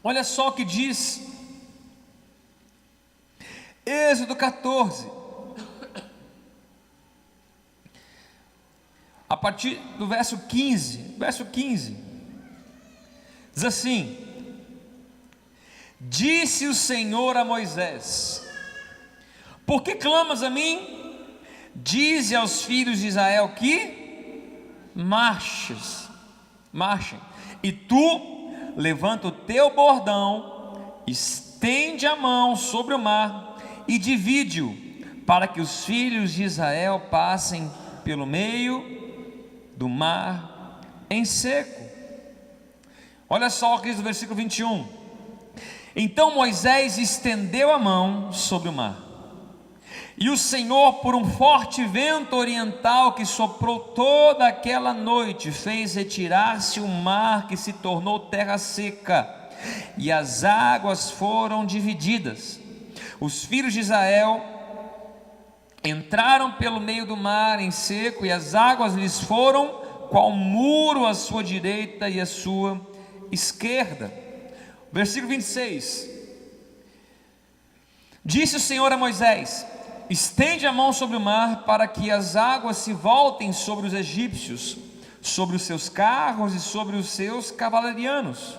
Olha só o que diz Êxodo 14, a partir do verso 15, diz assim: disse o Senhor a Moisés: por que clamas a mim? Dize aos filhos de Israel que marchem, e tu levanta o teu bordão, estende a mão sobre o mar e divide-o, para que os filhos de Israel passem pelo meio do mar em seco. Olha só o que diz o versículo 21. Então Moisés estendeu a mão sobre o mar, e o Senhor, por um forte vento oriental que soprou toda aquela noite, fez retirar-se o mar, que se tornou terra seca, e as águas foram divididas. Os filhos de Israel entraram pelo meio do mar em seco, e as águas lhes foram qual muro à sua direita e à sua esquerda. Versículo 26. Disse o Senhor a Moisés: estende a mão sobre o mar, para que as águas se voltem sobre os egípcios, sobre os seus carros e sobre os seus cavalarianos.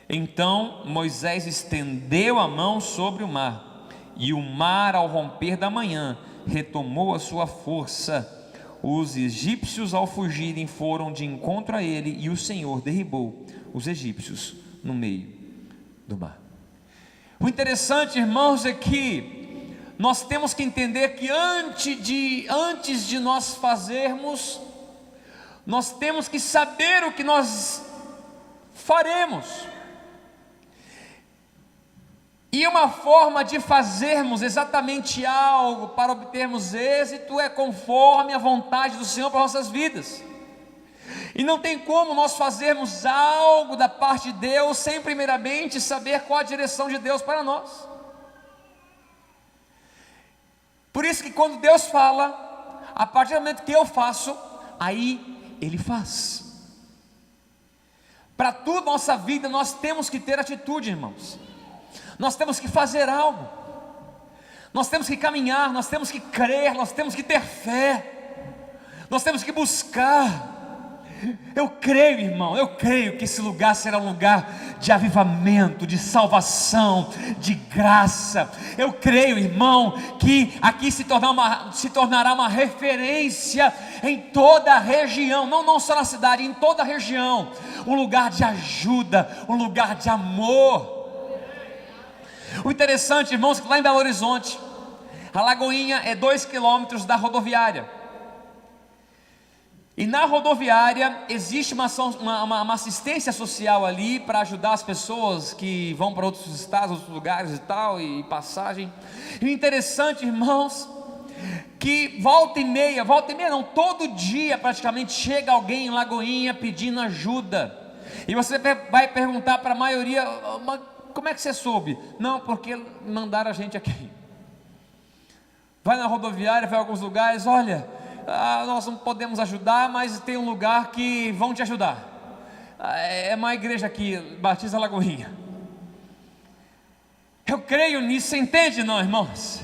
Então Moisés estendeu a mão sobre o mar, e o mar, ao romper da manhã, retomou a sua força. Os egípcios, ao fugirem, foram de encontro a ele, e o Senhor derribou os egípcios no meio do mar. O interessante, irmãos, é que nós temos que entender que antes de nós fazermos, nós temos que saber o que nós faremos. E uma forma de fazermos exatamente algo para obtermos êxito é conforme a vontade do Senhor para nossas vidas. E não tem como nós fazermos algo da parte de Deus sem primeiramente saber qual a direção de Deus para nós. Por isso que quando Deus fala, a partir do momento que eu faço, aí Ele faz. Para tudo na nossa vida nós temos que ter atitude, irmãos. Nós temos que fazer algo, nós temos que caminhar, nós temos que crer, nós temos que ter fé, nós temos que buscar. Eu creio, irmão, eu creio que esse lugar será um lugar de avivamento, de salvação, de graça. Eu creio, irmão, que aqui se tornará uma referência em toda a região, não só na cidade, em toda a região, um lugar de ajuda, um lugar de amor. O interessante, irmãos, que lá em Belo Horizonte, a Lagoinha é 2 quilômetros da rodoviária. E na rodoviária existe uma assistência social ali para ajudar as pessoas que vão para outros estados, outros lugares e tal, e passagem. E o interessante, irmãos, que volta e meia não, todo dia praticamente chega alguém em Lagoinha pedindo ajuda. E você vai perguntar para a maioria: como é que você soube? Não, porque mandaram a gente aqui. Vai na rodoviária, vai a alguns lugares: olha, nós não podemos ajudar, mas tem um lugar que vão te ajudar. É uma igreja aqui, Batista Lagoinha. Eu creio nisso, você entende, não, irmãos?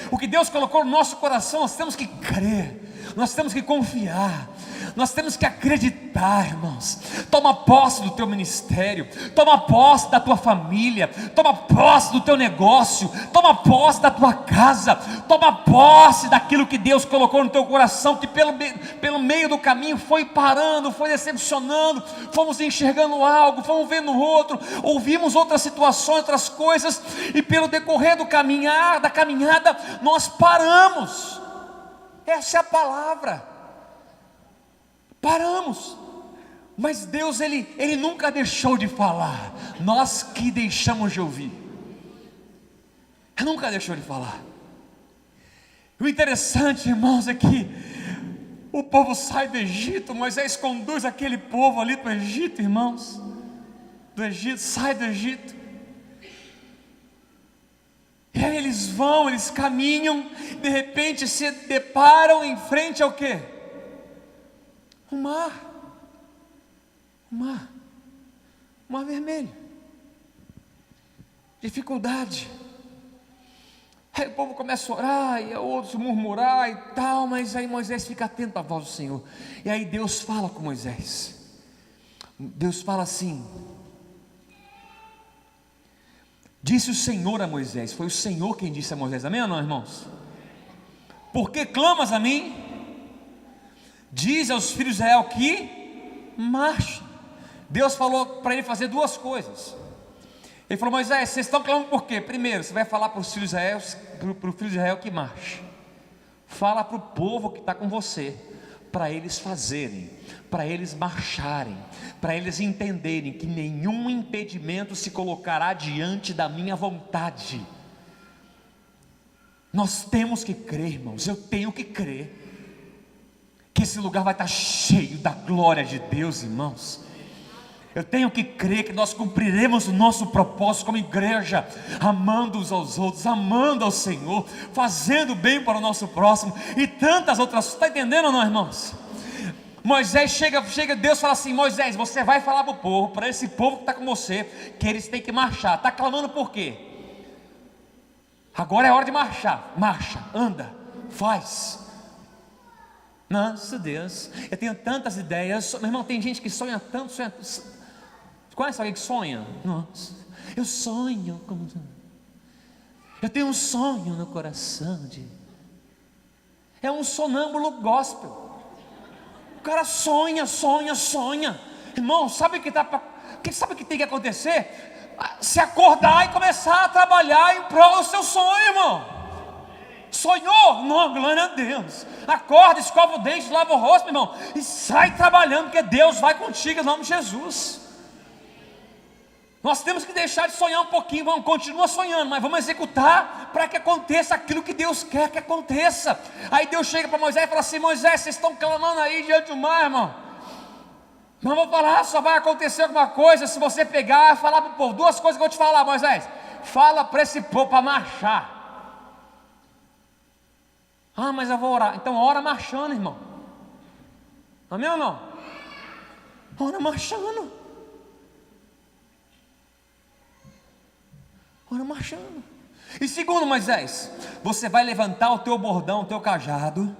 O que Deus colocou no nosso coração, nós temos que crer, nós temos que confiar, nós temos que acreditar, irmãos. Toma posse do teu ministério, toma posse da tua família, toma posse do teu negócio, toma posse da tua casa, toma posse daquilo que Deus colocou no teu coração, que pelo meio do caminho foi parando, foi decepcionando, fomos enxergando algo, fomos vendo outro, ouvimos outras situações, outras coisas, e pelo decorrer da caminhada, nós paramos. Essa é a palavra. Paramos, mas Deus ele nunca deixou de falar, nós que deixamos de ouvir. Ele nunca deixou de falar. O interessante, irmãos, é que o povo sai do Egito, Moisés conduz aquele povo ali para o Egito, irmãos, sai do Egito, e aí eles caminham, de repente se deparam em frente ao quê? O mar vermelho. dificuldade. Aí o povo começa a orar, e outros murmurar e tal, mas aí Moisés fica atento à voz do Senhor. E aí Deus fala com Moisés. Deus fala assim: disse o Senhor a Moisés. Foi o Senhor quem disse a Moisés, amém ou não, irmãos? Por que clamas a mim? Diz aos filhos de Israel que marchem. Deus falou para ele fazer duas coisas. Ele falou: Moisés, vocês estão clamando por quê? Primeiro, você vai falar para os filhos de Israel, para o filho de Israel que marche. Fala para o povo que está com você, para eles fazerem, para eles marcharem, para eles entenderem que nenhum impedimento se colocará diante da minha vontade. Nós temos que crer, irmãos, eu tenho que crer, que esse lugar vai estar cheio da glória de Deus, irmãos. Eu tenho que crer que nós cumpriremos o nosso propósito como igreja, amando uns aos outros, amando ao Senhor, fazendo bem para o nosso próximo e tantas outras coisas. Está entendendo ou não, irmãos? Moisés chega, Deus fala assim: Moisés, você vai falar para o povo, para esse povo que está com você, que eles têm que marchar. Está clamando por quê? Agora é hora de marchar. Marcha, anda, faz. Nossa Deus, eu tenho tantas ideias. Meu irmão, tem gente que sonha tanto, Conhece alguém que sonha? Nossa, eu sonho como... Eu tenho um sonho no coração é um sonâmbulo gospel. O cara sonha. Irmão, sabe o que tem que acontecer? Se acordar e começar a trabalhar em prol do seu sonho, irmão. Sonhou? Não, glória a Deus. Acorda, escova o dente, lava o rosto, meu irmão, e sai trabalhando, porque Deus vai contigo em nome de Jesus. Nós temos que deixar de sonhar um pouquinho, vamos continuar sonhando, mas vamos executar para que aconteça aquilo que Deus quer que aconteça. Aí Deus chega para Moisés e fala assim: Moisés, vocês estão clamando aí diante do mar, irmão. Não vou falar, só vai acontecer alguma coisa se você pegar e falar para o povo. Duas coisas que eu vou te falar, Moisés. Fala para esse povo para marchar. Ah, mas eu vou orar. Então ora marchando, irmão. Amém ou não? Ora marchando. Ora marchando. E segundo, Moisés, você vai levantar o teu bordão, o teu cajado,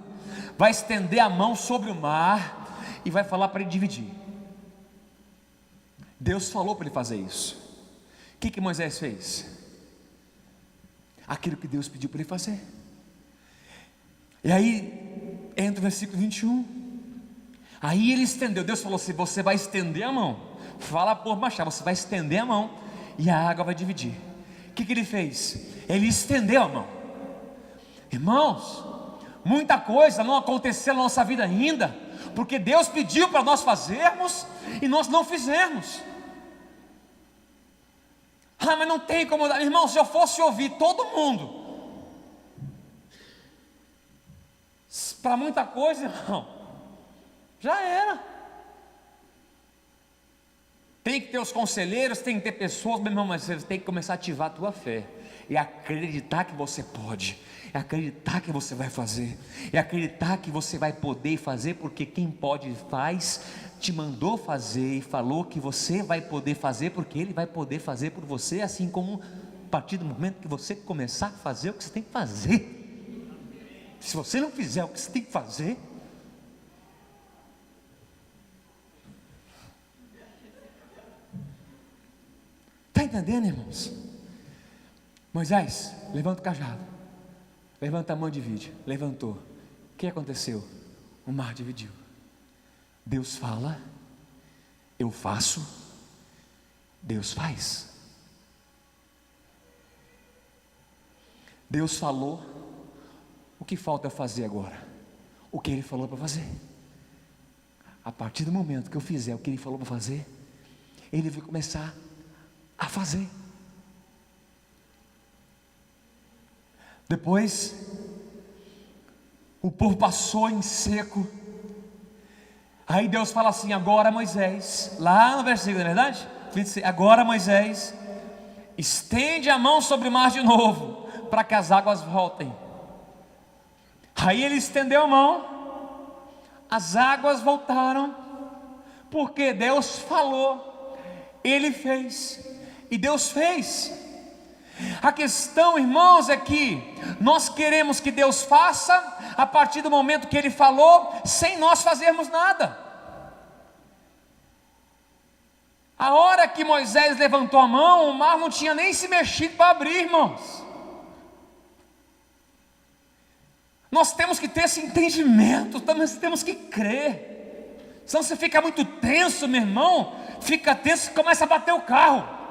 vai estender a mão sobre o mar e vai falar para ele dividir. Deus falou para ele fazer isso. O que Moisés fez? Aquilo que Deus pediu para ele fazer. E aí entra o versículo 21. Aí ele estendeu. Deus falou assim: você vai estender a mão. Fala por marchar, você vai estender a mão e a água vai dividir. O que ele fez? Ele estendeu a mão. Irmãos, muita coisa não aconteceu na nossa vida ainda, porque Deus pediu para nós fazermos e nós não fizemos. Ah, mas não tem como dar. Irmão, se eu fosse ouvir todo mundo para muita coisa, irmão, já era. Tem que ter os conselheiros, tem que ter pessoas, meu irmão, mas você tem que começar a ativar a tua fé e acreditar que você pode, é acreditar que você vai fazer, é acreditar que você vai poder fazer, porque quem pode faz, te mandou fazer e falou que você vai poder fazer, porque Ele vai poder fazer por você, assim como a partir do momento que você começar a fazer o que você tem que fazer. Se você não fizer o que você tem que fazer, está entendendo, irmãos? Moisés, levanta o cajado, levanta a mão e divide. Levantou. O que aconteceu? O mar dividiu. Deus fala, eu faço, Deus faz. Deus falou, o que falta eu fazer agora? O que Ele falou para fazer. A partir do momento que eu fizer o que Ele falou para fazer, Ele vai começar a fazer. Depois o povo passou em seco. Aí Deus fala assim: agora Moisés, lá no versículo, não é verdade? Agora Moisés, estende a mão sobre o mar de novo, para que as águas voltem. Aí ele estendeu a mão, as águas voltaram, porque Deus falou, Ele fez. E Deus fez. A questão, irmãos, é que nós queremos que Deus faça a partir do momento que Ele falou, sem nós fazermos nada. A hora que Moisés levantou a mão, o mar não tinha nem se mexido para abrir, irmãos. Nós temos que ter esse entendimento, nós temos que crer. Senão você fica muito tenso, meu irmão, fica tenso e começa a bater o carro.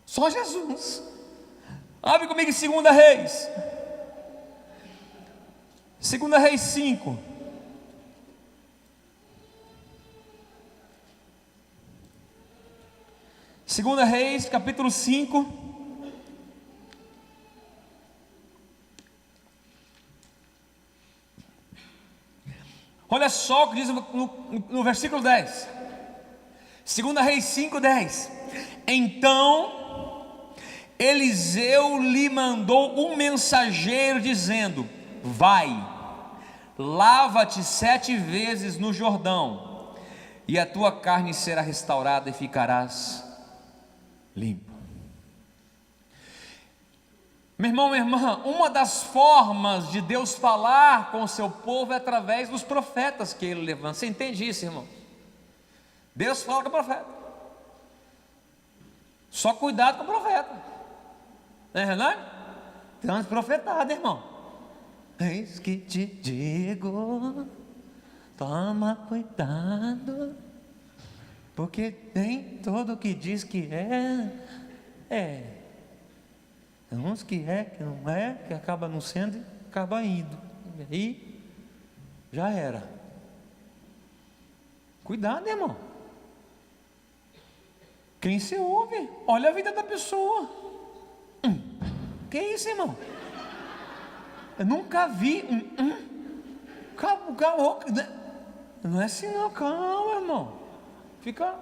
Só Jesus. Abre comigo em 2 Reis. 2 Reis 5. Segunda Reis, capítulo 5. Olha só o que diz no versículo 10. 2 Reis 5, 10. Então Eliseu lhe mandou um mensageiro dizendo: vai, lava-te 7 vezes no Jordão, e a tua carne será restaurada e ficarás limpo. Meu irmão, minha irmã, uma das formas de Deus falar com o seu povo é através dos profetas que Ele levanta. Você entende isso, irmão? Deus fala com o profeta. Só cuidado com o profeta. Não é verdade? Transprofetado, irmão. Eis que te digo, toma cuidado, porque tem todo o que diz que é. Uns que não é, que acaba não sendo e acaba indo. E aí, já era. Cuidado, irmão. Quem se ouve, olha a vida da pessoa. Que isso, irmão? Eu nunca vi calma, não é assim não, calma, irmão. Fica,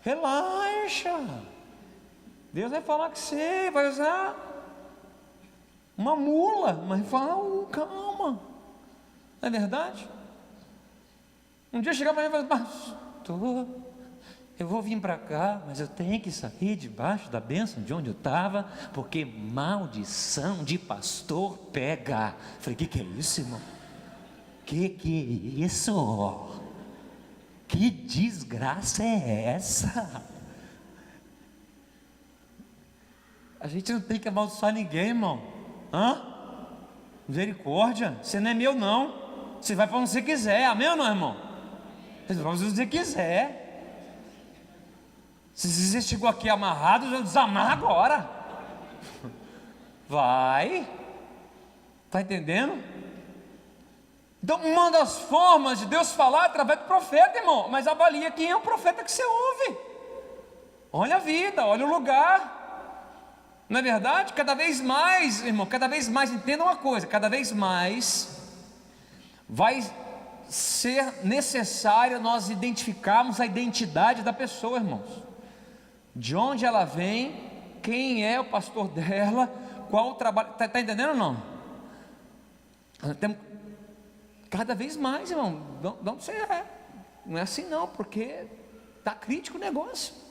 relaxa. Deus vai falar que você vai usar uma mula, mas fala, calma. Não é verdade? Um dia chegar para mim e falar: pastor, eu vou vir para cá, mas eu tenho que sair debaixo da bênção de onde eu estava, porque maldição de pastor pega. Eu falei: que é isso, irmão? Que é isso? Que desgraça é essa? A gente não tem que amaldiçoar ninguém, irmão. Misericórdia, você não é meu não. Você vai para onde você quiser, amém ou não, irmão? Você vai para onde você quiser. Se você chegou aqui amarrado, já desamarra agora. Vai. Está entendendo? Então, uma das formas de Deus falar é através do profeta, irmão. Mas avalia quem é o profeta que você ouve. Olha a vida, olha o lugar. Não é verdade? Cada vez mais, irmão, cada vez mais, entenda uma coisa, cada vez mais vai ser necessário nós identificarmos a identidade da pessoa, irmãos. De onde ela vem, quem é o pastor dela, qual o trabalho, está entendendo ou não? Temos, cada vez mais, irmão, não sei, não é assim não, porque está crítico o negócio.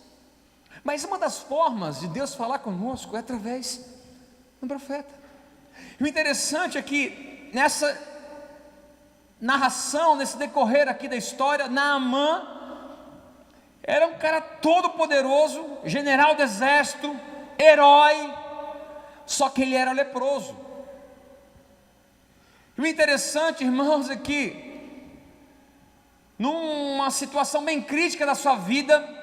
Mas uma das formas de Deus falar conosco é através do profeta. E o interessante é que nessa narração, nesse decorrer aqui da história, Naamã era um cara todo poderoso, general do exército, herói, só que ele era leproso. E o interessante, irmãos, é que numa situação bem crítica da sua vida,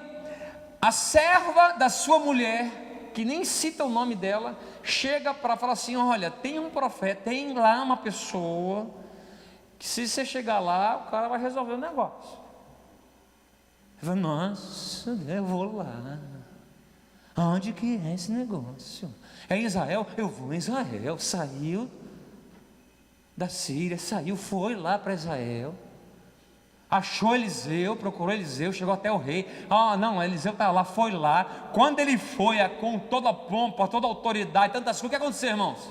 a serva da sua mulher, que nem cita o nome dela, chega para falar assim: olha, tem um profeta, tem lá uma pessoa, que se você chegar lá, o cara vai resolver o negócio. Eu falo: nossa, eu vou lá. Onde que é esse negócio? É em Israel? Eu vou em Israel. Saiu da Síria, foi lá para Israel. Achou Eliseu, procurou Eliseu, chegou até o rei. Não, Eliseu está lá, foi lá. Quando ele foi, com toda a pompa, toda a autoridade, tantas coisas, o que aconteceu, irmãos?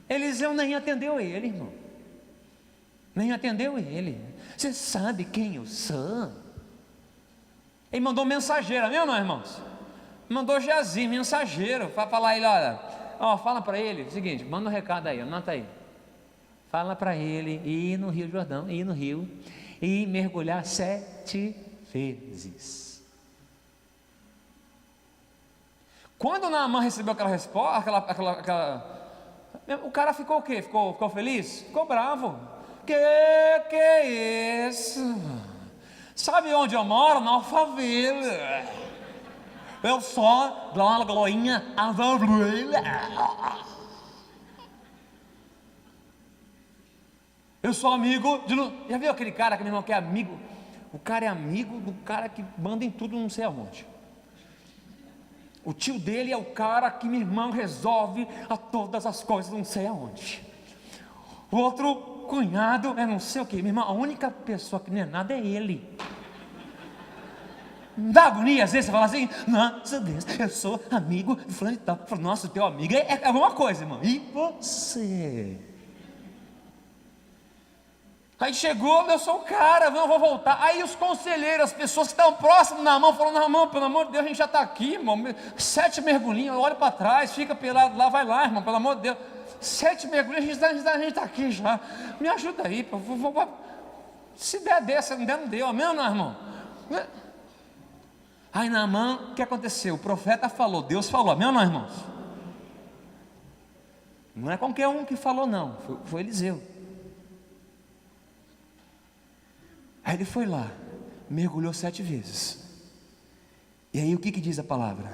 Eliseu nem atendeu ele, irmão. Nem atendeu ele. Você sabe quem eu sou? Ele mandou mensageiro, amém ou não, irmãos? Mandou Geazi, mensageiro, para falar ele, olha, fala para ele o seguinte, manda um recado aí, anota aí. Fala para ele ir no Rio Jordão, ir no rio e mergulhar 7 vezes. Quando Naamã recebeu aquela resposta, o cara ficou o quê? Ficou feliz? Ficou bravo. Que é isso? Sabe onde eu moro? Na Alphaville. Eu sou Gloinha Alphaville. Eu sou amigo de... Já viu aquele cara que, meu irmão, que é amigo? O cara é amigo do cara que manda em tudo não sei aonde. O tio dele é o cara que, meu irmão, resolve a todas as coisas não sei aonde. O outro cunhado é não sei o que. Meu irmão, a única pessoa que não é nada é ele. Dá agonia às vezes você fala assim, nossa Deus, eu sou amigo de fulano e tal. Nossa, teu amigo é alguma coisa, irmão. E você? Aí chegou, eu sou o cara, não vou voltar. Aí os conselheiros, as pessoas que estão próximas na mão, falaram, Naamã, pelo amor de Deus, a gente já está aqui, irmão. 7 mergulhinhos, olha para trás, fica pelado lá, vai lá, irmão, pelo amor de Deus. 7 mergulhinhos, a gente está aqui já. Me ajuda aí, se der dessa, não der, não deu, amém ou não, irmão? Aí Naamã, o que aconteceu? O profeta falou, Deus falou, amém ou não, irmãos? Não é qualquer um que falou, não, foi Eliseu. Aí ele foi lá, mergulhou 7 vezes. E aí o que diz a palavra?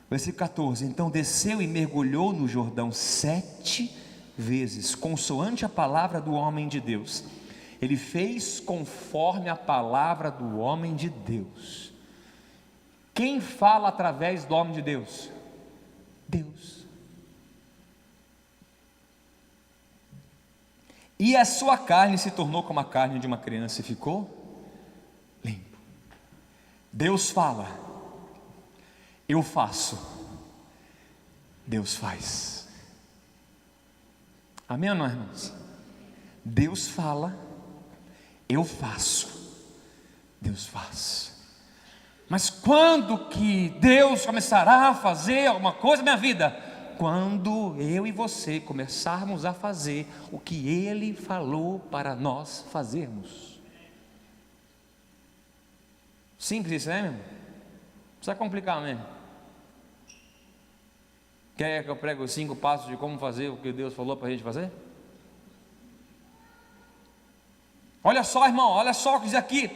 Versículo 14: então desceu e mergulhou no Jordão 7 vezes, consoante a palavra do homem de Deus. Ele fez conforme a palavra do homem de Deus. Quem fala através do homem de Deus? Deus. E a sua carne se tornou como a carne de uma criança e ficou limpo. Deus fala, eu faço, Deus faz. Amém ou não, irmãos? Deus fala, eu faço, Deus faz. Mas quando que Deus começará a fazer alguma coisa na minha vida? Quando eu e você começarmos a fazer o que Ele falou para nós fazermos. Simples isso, né, meu irmão? Não precisa complicar mesmo. Quer que eu pregue os 5 passos de como fazer o que Deus falou para a gente fazer? Olha só, irmão, olha só o que diz aqui.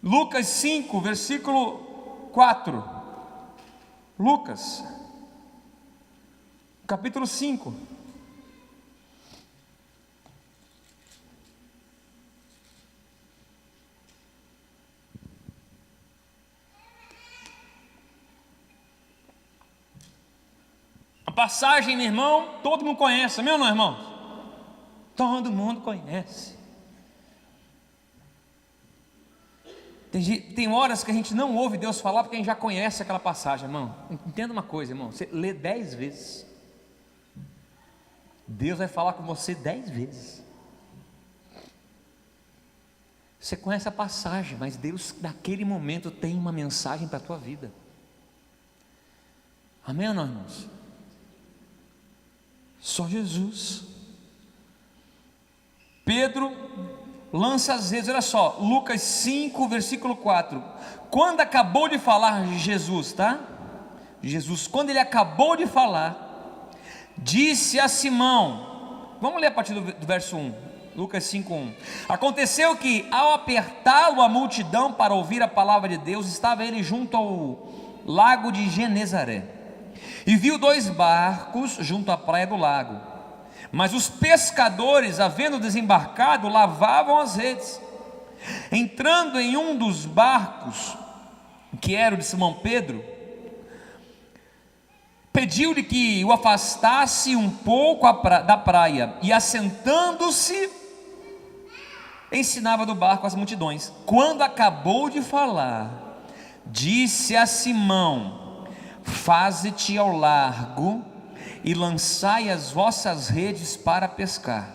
Lucas 5, versículo 4. Lucas capítulo 5. A passagem, meu irmão, todo mundo conhece, amém ou não, irmão? Todo mundo conhece. Tem horas que a gente não ouve Deus falar porque a gente já conhece aquela passagem, irmão. Entenda uma coisa, irmão, você lê 10 vezes, Deus vai falar com você 10 vezes. Você conhece a passagem, mas Deus naquele momento tem uma mensagem para a tua vida. Amém ou não, irmãos? Só Jesus. Pedro lança as redes, olha só, Lucas 5, versículo 4. Quando acabou de falar Jesus, tá? Jesus, quando ele acabou de falar, disse a Simão, vamos ler a partir do verso 1, Lucas 5, 1. Aconteceu que, ao apertá-lo a multidão para ouvir a palavra de Deus, estava ele junto ao lago de Genezaré, e viu 2 barcos junto à praia do lago, mas os pescadores, havendo desembarcado, lavavam as redes. Entrando em um dos barcos, que era o de Simão Pedro, pediu-lhe que o afastasse um pouco da praia, e assentando-se, ensinava do barco as multidões. Quando acabou de falar, disse a Simão: faze-te ao largo e lançai as vossas redes para pescar.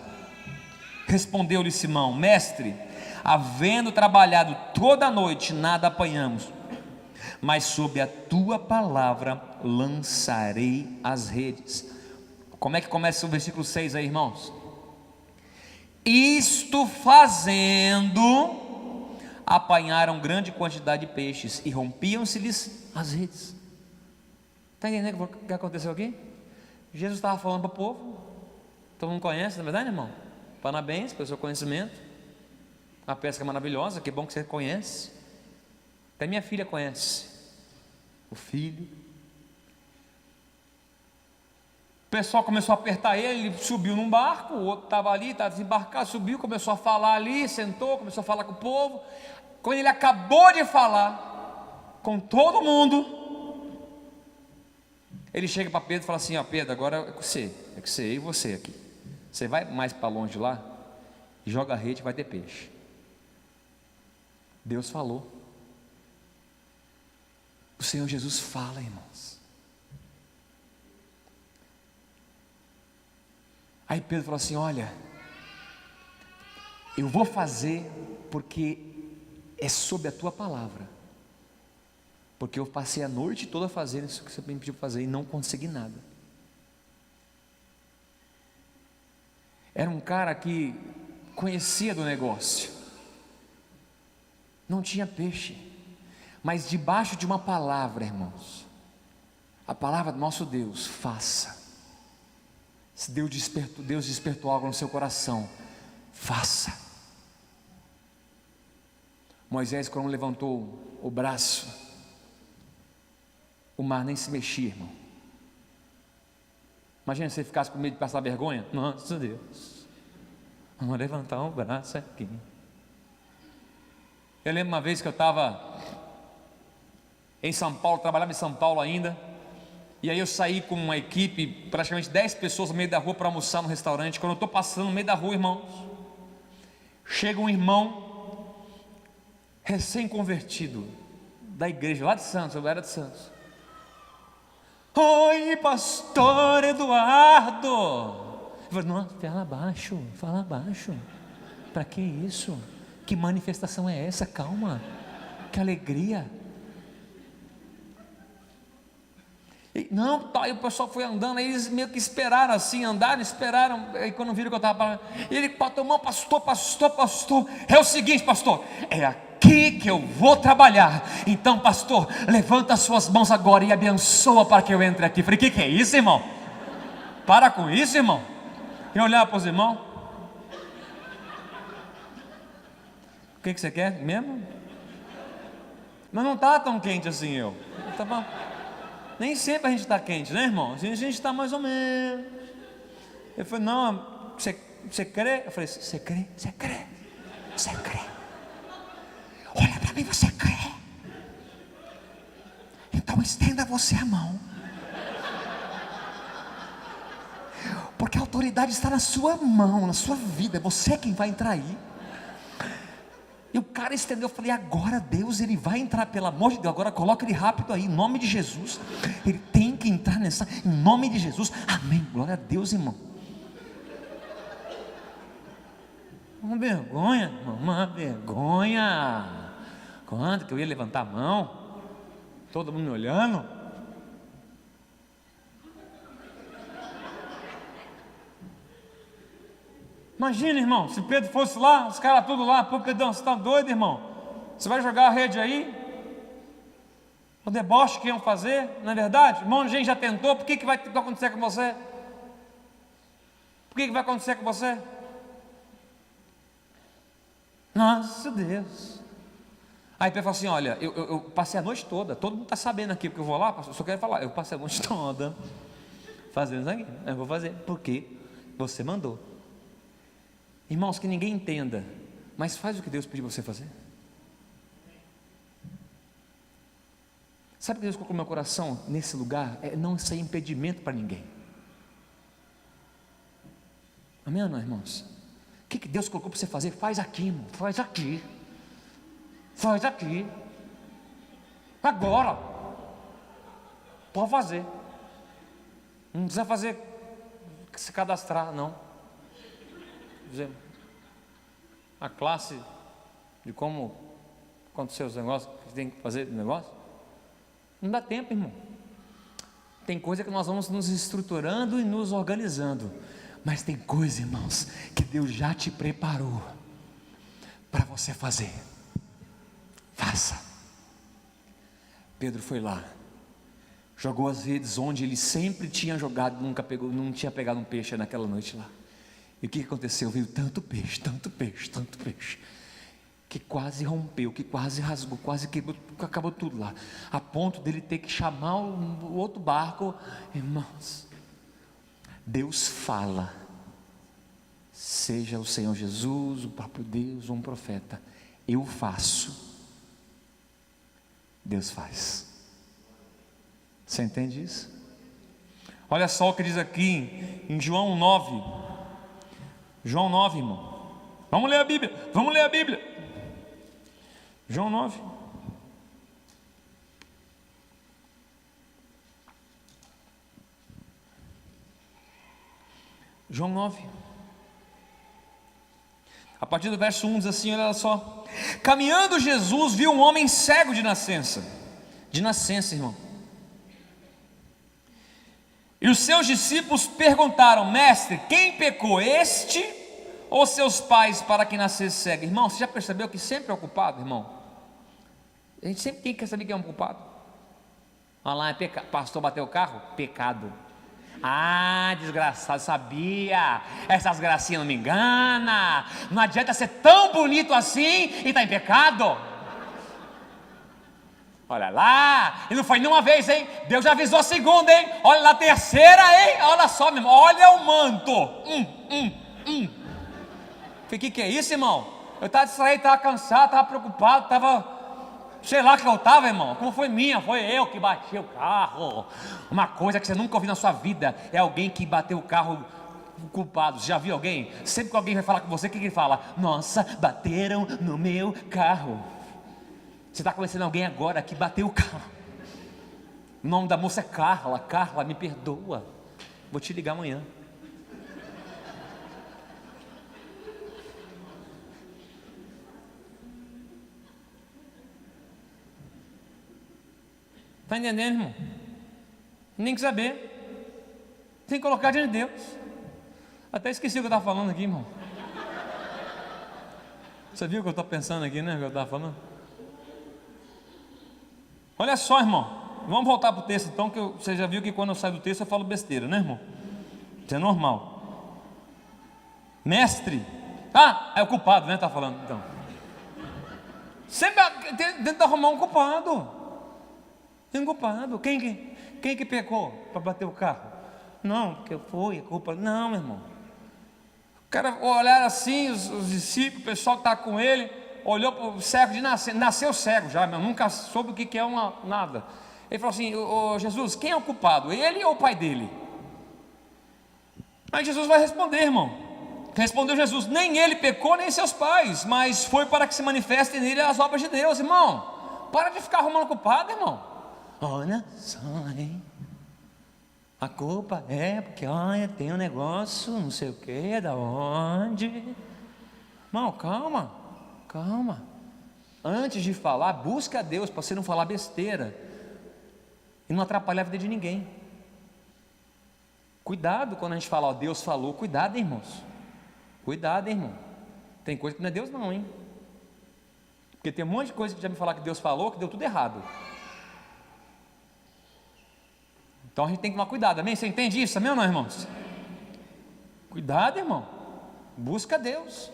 Respondeu-lhe Simão: Mestre, havendo trabalhado toda a noite, nada apanhamos, mas sob a tua palavra lançarei as redes. Como é que começa o versículo 6 aí, irmãos? Isto fazendo, apanharam grande quantidade de peixes, e rompiam-se-lhes as redes. Está entendendo o que aconteceu aqui? Jesus estava falando para o povo. Todo mundo conhece, na verdade, irmão? Parabéns pelo seu conhecimento. A pesca é maravilhosa, que bom que você conhece. Até minha filha conhece. O filho. O pessoal começou a apertar ele subiu num barco, o outro estava ali, estava desembarcado, subiu, começou a falar ali, sentou, começou a falar com o povo. Quando ele acabou de falar com todo mundo, ele chega para Pedro e fala assim: ó, Pedro, agora é com você e você aqui. Você vai mais para longe lá, joga a rede, vai ter peixe. Deus falou. O Senhor Jesus fala, irmãos. Aí Pedro falou assim: olha, eu vou fazer porque é sob a tua palavra, porque eu passei a noite toda fazendo isso que você me pediu fazer e não consegui nada. Era um cara que conhecia do negócio, não tinha peixe, mas debaixo de uma palavra, irmãos, a palavra do nosso Deus: faça. Se Deus despertou algo no seu coração, faça. Moisés, quando levantou o braço, o mar nem se mexia, irmão. Imagina se você ficasse com medo de passar vergonha. Nossa Deus, vamos levantar o braço aqui. Eu lembro uma vez que eu estava em São Paulo, trabalhava em São Paulo ainda. E aí eu saí com uma equipe, praticamente 10 pessoas no meio da rua para almoçar no restaurante. Quando eu estou passando no meio da rua, irmãos, chega um irmão recém-convertido da igreja lá de Santos, eu era de Santos. Oi, pastor Eduardo. Eu falei: nossa, fala baixo. Para que isso? Que manifestação é essa? Calma, que alegria. Não, tá, e o pessoal foi andando, aí eles meio que esperaram assim, esperaram, aí quando viram que eu estava falando, ele bateu mão: pastor, é o seguinte, pastor, é aqui que eu vou trabalhar, então pastor, levanta as suas mãos agora e abençoa para que eu entre aqui. Falei: que é isso, irmão? Para com isso, irmão. E olhar para os irmãos: o que você quer mesmo? Mas não está tão quente assim, eu estava... Nem sempre a gente está quente, né, irmão? A gente está mais ou menos. Ele falou: não, você crê? Eu falei: você crê? Olha para mim, você crê? Então estenda você a mão, porque a autoridade está na sua mão, na sua vida. É você quem vai entrar aí. E o cara estendeu. Eu falei: agora Deus, ele vai entrar, pelo amor de Deus, agora coloca ele rápido aí, em nome de Jesus. Ele tem que entrar nessa, em nome de Jesus, amém, glória a Deus, irmão. Uma vergonha, irmão, uma vergonha. Quando que eu ia levantar a mão, todo mundo me olhando. Imagina, irmão, se Pedro fosse lá, os caras tudo lá: pô, Pedrão, você está doido, irmão? Você vai jogar a rede aí? O deboche que iam fazer, não é verdade? Irmão, a gente já tentou, por que vai acontecer com você? Por que vai acontecer com você? Nossa Deus. Aí Pedro falou assim: olha, eu passei a noite toda, todo mundo está sabendo aqui, porque eu vou lá, pastor, só quero falar, eu passei a noite toda fazendo isso aqui, eu vou fazer, porque você mandou. Irmãos, que ninguém entenda, mas faz o que Deus pediu você fazer. Sabe o que Deus colocou no meu coração nesse lugar? É não ser impedimento para ninguém. Amém ou não, irmãos? O que Deus colocou para você fazer? Faz aqui, irmão. Faz aqui. Agora. Pode fazer. Não precisa fazer, se cadastrar, não. a classe de como acontecer os negócios, que tem que fazer o negócio? Não dá tempo, irmão. Tem coisa que nós vamos nos estruturando e nos organizando, mas tem coisa, irmãos, que Deus já te preparou para você fazer. Faça. Pedro foi lá, jogou as redes onde ele sempre tinha jogado, nunca pegou, não tinha pegado um peixe naquela noite lá. E o que aconteceu? Veio tanto peixe, que quase rompeu, que quase rasgou, quase quebrou, acabou tudo lá, a ponto dele ter que chamar o outro barco. Irmãos, Deus fala, seja o Senhor Jesus, o próprio Deus, ou um profeta, eu faço, Deus faz. Você entende isso? Olha só o que diz aqui em João 9. João 9, irmão. Vamos ler a Bíblia. João 9. João 9. A partir do verso 1 diz assim, olha só. Caminhando Jesus viu um homem cego de nascença. De nascença, irmão. E os seus discípulos perguntaram: mestre, quem pecou, este ou seus pais, para que nascesse cego? Irmão, você já percebeu que sempre é o culpado, irmão? A gente sempre quer saber quem é o culpado. Olha lá, pastor bateu o carro? Pecado. Ah, desgraçado, sabia? Essas gracinhas não me enganam. Não adianta ser tão bonito assim e estar em pecado. Olha lá, e não foi nenhuma vez, hein? Deus já avisou a segunda, hein? Olha lá a terceira, hein? Olha só, meu irmão, olha o manto. O que é isso, irmão? Eu estava distraído, estava cansado, estava preocupado, sei lá que eu estava, irmão. Como foi minha? Foi eu que bati o carro. Uma coisa que você nunca ouviu na sua vida é alguém que bateu o carro culpado. Você já viu alguém? Sempre que alguém vai falar com você, o que ele fala? Nossa, bateram no meu carro. Você está conhecendo alguém agora que bateu o carro. O nome da moça é Carla. Carla, me perdoa, vou te ligar amanhã. Está entendendo, irmão? Nem que saber. Tem que colocar diante de Deus. Até esqueci o que eu estava falando aqui, irmão. Você viu o que eu estou pensando aqui, né? O que eu estava falando? Olha só, irmão, vamos voltar para o texto então, que você já viu que quando eu saio do texto eu falo besteira, né, irmão? Isso é normal. Mestre, é o culpado, né? Está falando então. Sempre tenta arrumar um culpado. Tem um culpado. Quem que pecou para bater o carro? Não, porque foi a culpa. Não, meu irmão. O cara olhar assim, os discípulos, o pessoal que está com ele, olhou para o cego de nasceu cego já, meu, nunca soube o que é nada. Ele falou assim: Jesus, quem é o culpado? Ele ou o pai dele? Aí Jesus vai responder, irmão. Respondeu Jesus: nem ele pecou, nem seus pais, mas foi para que se manifestem nele as obras de Deus. Irmão, para de ficar arrumando culpado, irmão. Olha só, hein? A culpa é porque, olha, tem um negócio, não sei o que, da onde. Irmão, calma. Antes de falar, busca a Deus para você não falar besteira e não atrapalhar a vida de ninguém. Cuidado quando a gente fala, Deus falou. Cuidado, irmãos. Cuidado, irmão. Tem coisa que não é Deus não, hein? Porque tem um monte de coisa que já me falaram que Deus falou, que deu tudo errado. Então a gente tem que tomar cuidado, amém? Você entende isso, amém ou não, irmãos? Cuidado, irmão. Busca a Deus.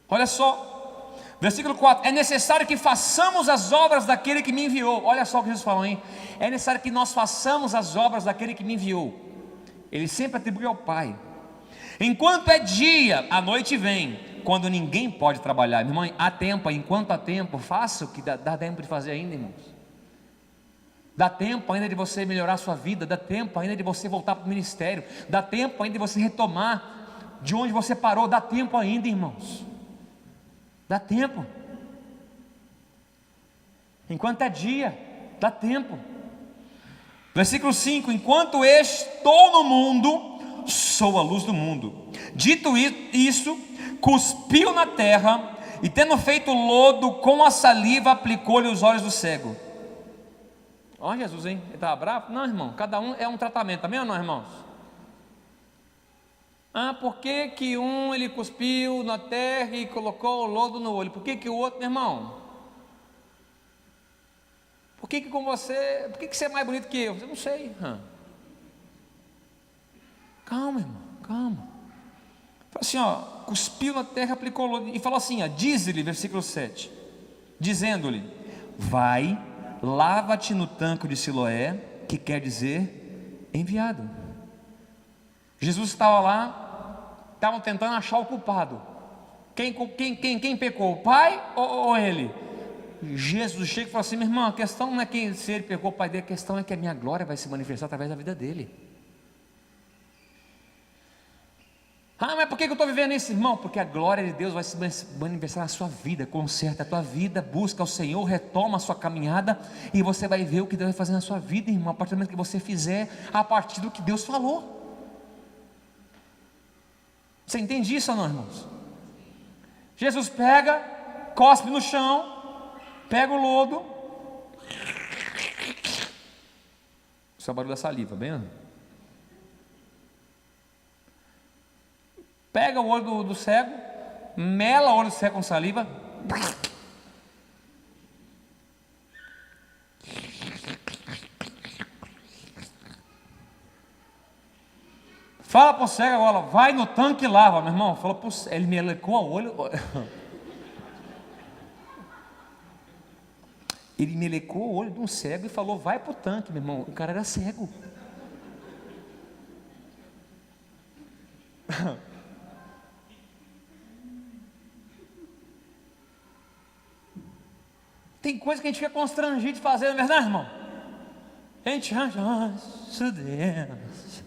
Olha só, versículo 4: é necessário que façamos as obras daquele que me enviou. Olha só o que Jesus falou, hein? É necessário que nós façamos as obras daquele que me enviou. Ele sempre atribui ao Pai. Enquanto é dia, a noite vem, quando ninguém pode trabalhar. Minha irmã, há tempo, enquanto há tempo, faça o que dá tempo de fazer ainda, irmãos. Dá tempo ainda de você melhorar a sua vida, dá tempo ainda de você voltar para o ministério, dá tempo ainda de você retomar de onde você parou, dá tempo ainda, irmãos. Dá tempo. Enquanto é dia, dá tempo. Versículo 5: enquanto estou no mundo, sou a luz do mundo. Dito isso, cuspiu na terra, e tendo feito lodo com a saliva, aplicou-lhe os olhos do cego. Olha Jesus, hein? Ele estava bravo? Não, irmão, cada um é um tratamento, também ou não, irmãos? Por que que um ele cuspiu na terra e colocou o lodo no olho? Por que que o outro, meu irmão? Por que que com você, por que que você é mais bonito que eu? Eu não sei. Calma, irmão, calma. Fala assim, cuspiu na terra, aplicou o lodo, e falou assim, diz-lhe, versículo 7, dizendo-lhe, vai, lava-te no tanque de Siloé, que quer dizer, enviado. Jesus estava lá, estavam tentando achar o culpado. Quem pecou, o pai ou ele? Jesus chega e fala assim, meu irmão, a questão não é se ele pecou o pai dele, a questão é que a minha glória vai se manifestar através da vida dele. Mas por que eu estou vivendo isso, irmão? Porque a glória de Deus vai se manifestar na sua vida. Conserta a tua vida, busca o Senhor, retoma a sua caminhada, e você vai ver o que Deus vai fazer na sua vida, irmão, a partir do momento que você fizer a partir do que Deus falou. Você entende isso ou não, irmãos? Jesus pega, cospe no chão, pega o lodo, esse é o barulho da saliva, bem? Pega o olho do cego, mela o olho do cego com saliva, fala para o cego agora, vai no tanque e lava, meu irmão. Falou pro cego, ele melecou o olho. Ele melecou o olho de um cego e falou, vai para o tanque, meu irmão. O cara era cego. Tem coisa que a gente fica constrangido de fazer, não é verdade, irmão? A gente acha, nossa Deus,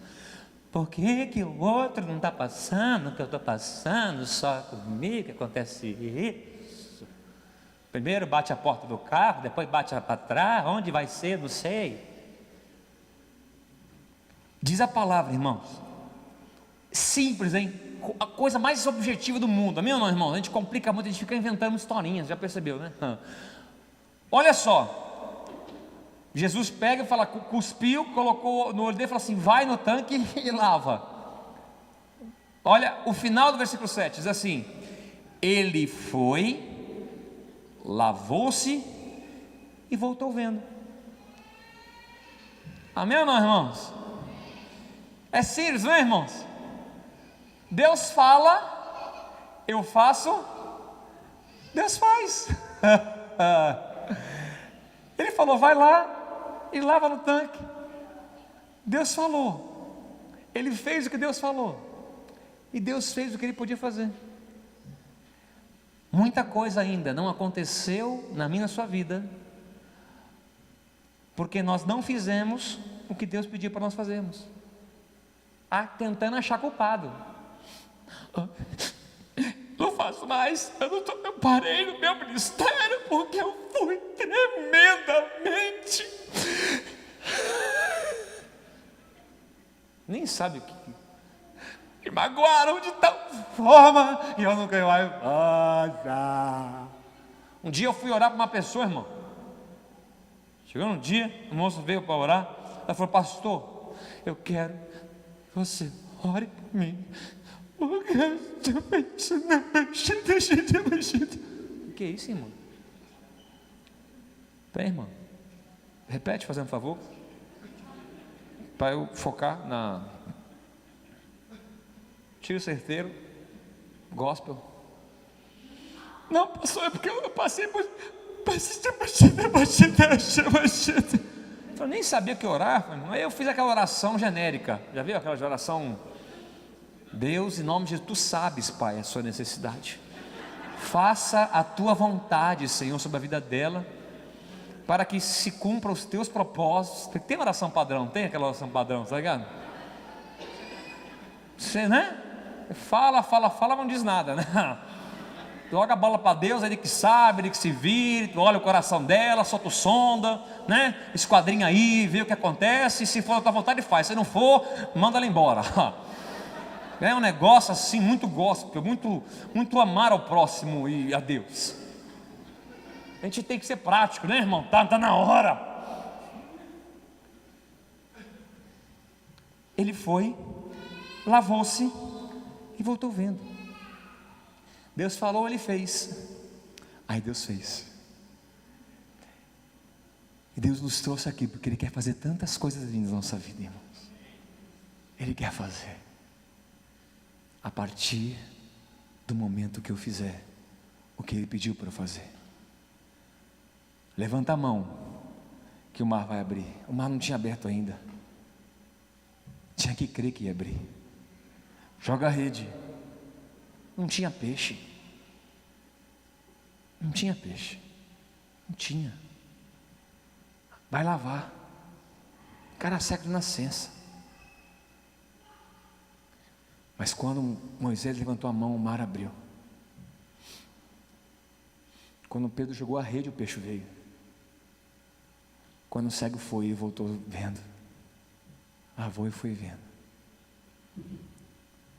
por que que o outro não está passando o que eu estou passando, só comigo que acontece isso? Primeiro bate a porta do carro, depois bate para trás, onde vai ser, não sei. Diz a palavra, irmãos, simples, hein? A coisa mais objetiva do mundo, amém ou não, irmão? A gente complica muito, a gente fica inventando historinhas, já percebeu, né? Olha só, Jesus pega e fala, cuspiu, colocou no olho dele e fala assim, vai no tanque e lava. Olha o final do versículo 7, diz assim, ele foi, lavou-se e voltou vendo. Amém ou não, irmãos? É simples, não é, irmãos? Deus fala, eu faço, Deus faz. Ele falou, vai lá e lava no tanque. Deus falou, ele fez o que Deus falou, e Deus fez o que ele podia fazer. Muita coisa ainda não aconteceu na minha e na sua vida, porque nós não fizemos o que Deus pediu para nós fazermos, tentando achar culpado. Não faço mais, eu parei no meu ministério porque eu fui tremendamente, nem sabe o que me magoaram de tal forma, e eu nunca mais. Um dia eu fui orar para uma pessoa, irmão. Chegou um dia, o moço veio para orar, ela falou, pastor, eu quero que você ore por mim. O que é isso, irmão? Peraí, irmão, repete, fazendo um favor, para eu focar na tiro certeiro, gospel. Não, pastor, é porque eu passei por eu nem sabia que orar. Aí eu fiz aquela oração genérica. Já viu aquela oração? Deus, em nome de Jesus, tu sabes, Pai, a sua necessidade. Faça a tua vontade, Senhor, sobre a vida dela, para que se cumpra os teus propósitos. Tem oração padrão, tem aquela oração padrão, tá ligado? Você, né? Fala, não diz nada, né? Joga a bola para Deus, ele que sabe, ele que se vire, tu olha o coração dela, solta o sonda, né? Esquadrinha aí, vê o que acontece, se for da tua vontade faz, se não for, manda ela embora. É um negócio assim, muito gospel, muito amar ao próximo e a Deus. A gente tem que ser prático, né, irmão? Tá na hora. Ele foi, lavou-se e voltou vendo. Deus falou, ele fez. Aí Deus fez. E Deus nos trouxe aqui porque Ele quer fazer tantas coisas lindas na nossa vida, irmãos. Ele quer fazer. A partir do momento que eu fizer o que Ele pediu para eu fazer. Levanta a mão, que o mar vai abrir. O mar não tinha aberto ainda. Tinha que crer que ia abrir. Joga a rede. Não tinha peixe. Não tinha peixe. Não tinha. Vai lavar. Cara seco de nascença. Mas quando Moisés levantou a mão, o mar abriu. Quando Pedro jogou a rede, o peixe veio. Quando o cego foi e voltou vendo. Lavou e foi vendo.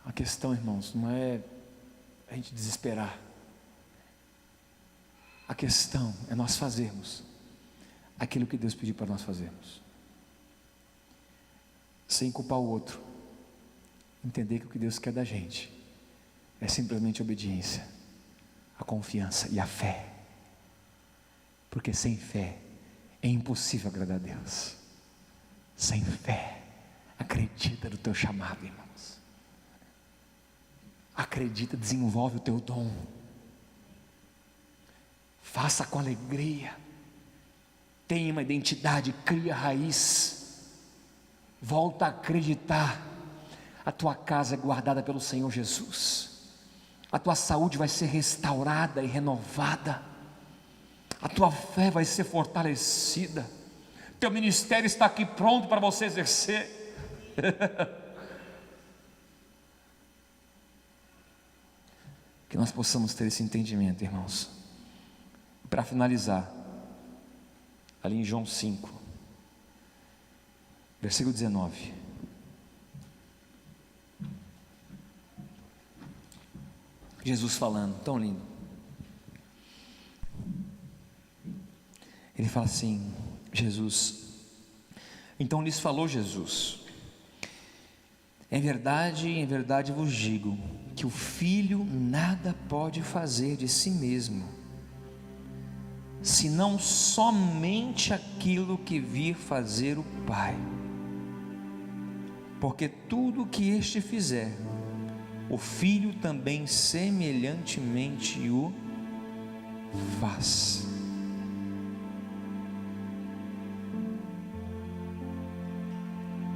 A questão, irmãos, não é a gente desesperar. A questão é nós fazermos aquilo que Deus pediu para nós fazermos, sem culpar o outro. Entender que o que Deus quer da gente é simplesmente a obediência, a confiança e a fé, porque sem fé é impossível agradar a Deus. Sem fé, acredita no teu chamado, irmãos. Acredita, desenvolve o teu dom. Faça com alegria. Tenha uma identidade, cria raiz. Volta a acreditar. A tua casa é guardada pelo Senhor Jesus. A tua saúde vai ser restaurada e renovada. A tua fé vai ser fortalecida. Teu ministério está aqui pronto para você exercer. Que nós possamos ter esse entendimento, irmãos. Para finalizar, ali em João 5, versículo 19. Jesus falando, tão lindo. Ele fala assim, Jesus, então lhes falou Jesus: em verdade vos digo, que o Filho nada pode fazer de si mesmo, senão somente aquilo que vir fazer o Pai, porque tudo o que este fizer, o Filho também semelhantemente o faz.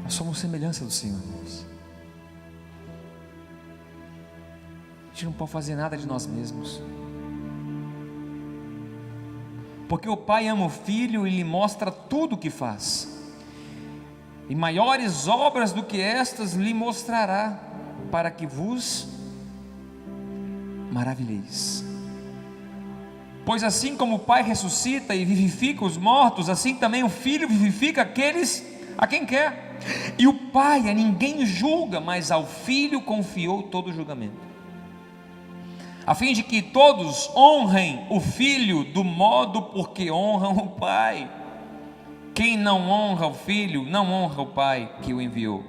Nós somos semelhança do Senhor, irmãos. A gente não pode fazer nada de nós mesmos, porque o Pai ama o Filho e lhe mostra tudo o que faz, e maiores obras do que estas lhe mostrará, para que vos maravilheis. Pois assim como o Pai ressuscita e vivifica os mortos, assim também o Filho vivifica aqueles a quem quer. E o Pai a ninguém julga, mas ao Filho confiou todo o julgamento, a fim de que todos honrem o Filho do modo porque honram o Pai. Quem não honra o Filho, não honra o Pai que o enviou.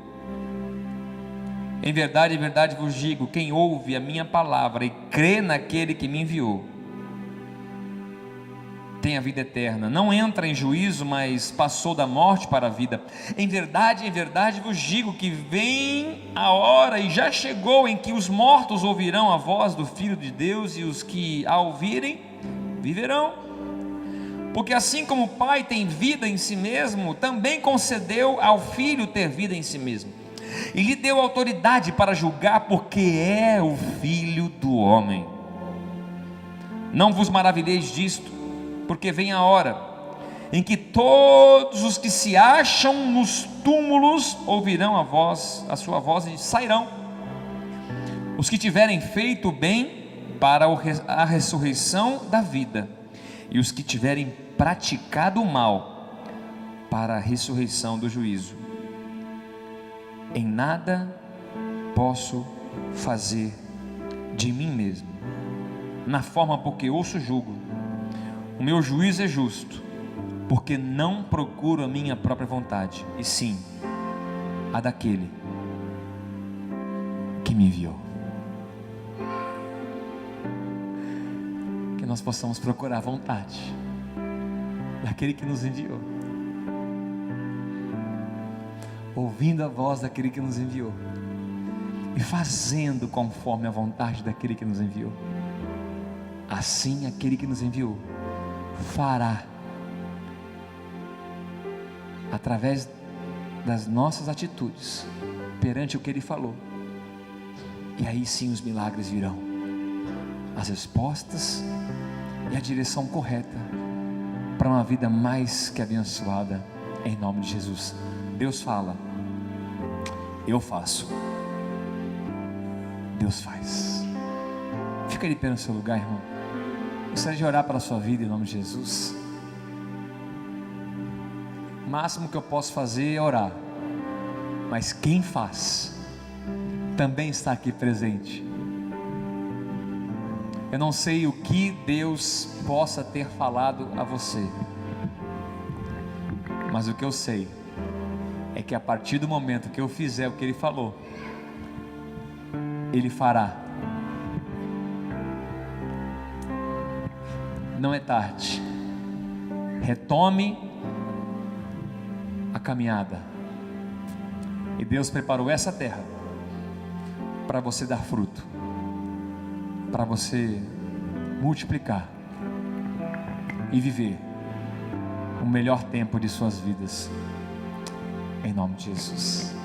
Em verdade vos digo, quem ouve a minha palavra e crê naquele que me enviou, tem a vida eterna, não entra em juízo, mas passou da morte para a vida. Em verdade vos digo que vem a hora, e já chegou, em que os mortos ouvirão a voz do Filho de Deus, e os que a ouvirem, viverão. Porque assim como o Pai tem vida em si mesmo, também concedeu ao Filho ter vida em si mesmo, e lhe deu autoridade para julgar, porque é o Filho do homem. Não vos maravilheis disto, porque vem a hora em que todos os que se acham nos túmulos ouvirão a sua voz e sairão. Os que tiverem feito o bem para a ressurreição da vida, e os que tiverem praticado o mal para a ressurreição do juízo. Em nada posso fazer de mim mesmo, na forma porque ouço julgo. O meu juízo é justo, porque não procuro a minha própria vontade, e sim a daquele que me enviou. Que nós possamos procurar a vontade daquele que nos enviou, ouvindo a voz daquele que nos enviou e fazendo conforme a vontade daquele que nos enviou. Assim aquele que nos enviou fará, através das nossas atitudes, perante o que Ele falou. E aí sim os milagres virão, as respostas e a direção correta para uma vida mais que abençoada, em nome de Jesus. Deus fala, eu faço, Deus faz. Fica de pé no seu lugar, irmão. Gostaria de orar pela sua vida em nome de Jesus. O máximo que eu posso fazer é orar, mas quem faz também está aqui presente. Eu não sei o que Deus possa ter falado a você, mas o que eu sei é que a partir do momento que eu fizer o que Ele falou, Ele fará. Não é tarde. Retome a caminhada. E Deus preparou essa terra para você dar fruto, para você multiplicar e viver o melhor tempo de suas vidas, em nome de Jesus.